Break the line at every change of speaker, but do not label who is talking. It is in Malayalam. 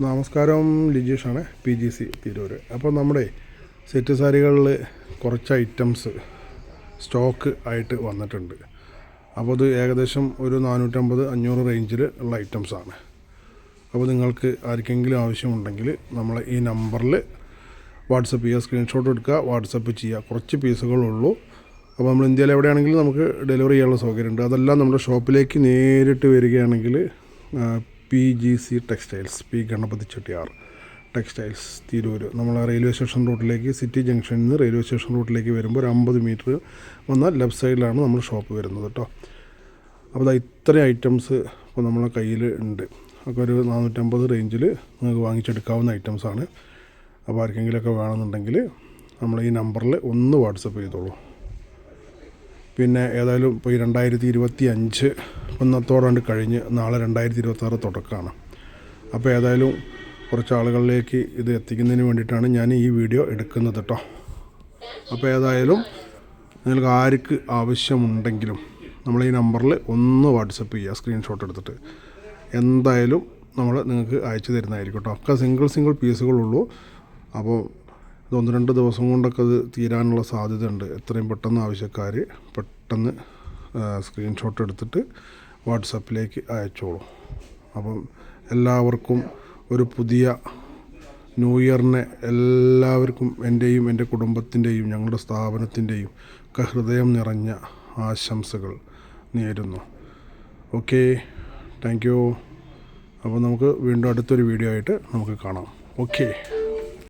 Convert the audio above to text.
നമസ്കാരം, ലിജീഷാണ്, PGC തിരൂർ. അപ്പോൾ നമ്മുടെ സെറ്റ് സാരികളിൽ കുറച്ച് ഐറ്റംസ് സ്റ്റോക്ക് ആയിട്ട് വന്നിട്ടുണ്ട്. അപ്പോൾ അത് ഏകദേശം ഒരു 450-500 റേഞ്ചിൽ ഉള്ള ഐറ്റംസാണ്. അപ്പോൾ നിങ്ങൾക്ക് ആർക്കെങ്കിലും ആവശ്യമുണ്ടെങ്കിൽ നമ്മൾ ഈ നമ്പറിൽ വാട്സപ്പ് ചെയ്യുക, സ്ക്രീൻഷോട്ട് എടുക്കുക, വാട്സപ്പ് ചെയ്യുക. കുറച്ച് പീസുകളുള്ളൂ. അപ്പോൾ നമ്മൾ ഇന്ത്യയിൽ എവിടെയാണെങ്കിലും നമുക്ക് ഡെലിവറി ചെയ്യാനുള്ള സൗകര്യമുണ്ട്. അതെല്ലാം നമ്മുടെ ഷോപ്പിലേക്ക് നേരിട്ട് വരികയാണെങ്കിൽ PGC textiles, P Ganapathi Chettiyar textiles Tirur, നമ്മൾ റെയിൽവേ സ്റ്റേഷൻ റൂട്ടിലേക്ക്, സിറ്റി ജംഗ്ഷനിൽ നിന്ന് റെയിൽവേ സ്റ്റേഷൻ റൂട്ടിലേക്ക് വരുമ്പോൾ ഒരു 50 മീറ്റർ വന്നാൽ ലെഫ്റ്റ് സൈഡിലാണ് നമ്മൾ ഷോപ്പ് വരുന്നത് കേട്ടോ. അപ്പോൾ ഇത്രയും ഐറ്റംസ് ഇപ്പോൾ നമ്മളെ കയ്യിൽ ഉണ്ട്. ഒക്കെ ഒരു 450 റേഞ്ചിൽ നിങ്ങൾക്ക് വാങ്ങിച്ചെടുക്കാവുന്ന ഐറ്റംസാണ്. അപ്പോൾ ആർക്കെങ്കിലുമൊക്കെ വേണമെന്നുണ്ടെങ്കിൽ നമ്മൾ ഈ നമ്പറിൽ ഒന്ന് വാട്സപ്പ് ചെയ്തോളൂ. പിന്നെ ഏതായാലും ഇപ്പോൾ ഈ 2025 ഇന്നത്തോടാണ്ട് കഴിഞ്ഞ് നാളെ 2026 തുടക്കമാണ്. അപ്പോൾ ഏതായാലും കുറച്ച് ആളുകളിലേക്ക് ഇത് എത്തിക്കുന്നതിന് വേണ്ടിയിട്ടാണ് ഞാൻ ഈ വീഡിയോ എടുക്കുന്നത് കേട്ടോ. അപ്പോൾ ഏതായാലും നിങ്ങൾക്ക് ആർക്ക് ആവശ്യമുണ്ടെങ്കിലും നമ്മൾ ഈ നമ്പറിൽ ഒന്ന് വാട്സപ്പ് ചെയ്യുക, സ്ക്രീൻഷോട്ട് എടുത്തിട്ട്. എന്തായാലും നമ്മൾ നിങ്ങൾക്ക് അയച്ചു തരുന്നതായിരിക്കും കേട്ടോ. ഒക്കെ സിംഗിൾ പീസുകളുള്ളൂ. അപ്പോൾ 1-2 ദിവസം കൊണ്ടൊക്കെ അത് തീരാനുള്ള സാധ്യത ഉണ്ട്. എത്രയും പെട്ടെന്ന് ആവശ്യക്കാർ പെട്ടെന്ന് സ്ക്രീൻഷോട്ട് എടുത്തിട്ട് വാട്സപ്പിലേക്ക് അയച്ചോളൂ. അപ്പം എല്ലാവർക്കും ഒരു പുതിയ ന്യൂ ഇയറിനെ എല്ലാവർക്കും എൻ്റെയും എൻ്റെ കുടുംബത്തിൻ്റെയും ഞങ്ങളുടെ സ്ഥാപനത്തിൻ്റെയും ഒക്കെ ഹൃദയം നിറഞ്ഞ ആശംസകൾ നേരുന്നു. Okay, thank you. അപ്പോൾ നമുക്ക് വീണ്ടും അടുത്തൊരു വീഡിയോ ആയിട്ട് നമുക്ക് കാണാം. ഓക്കെ.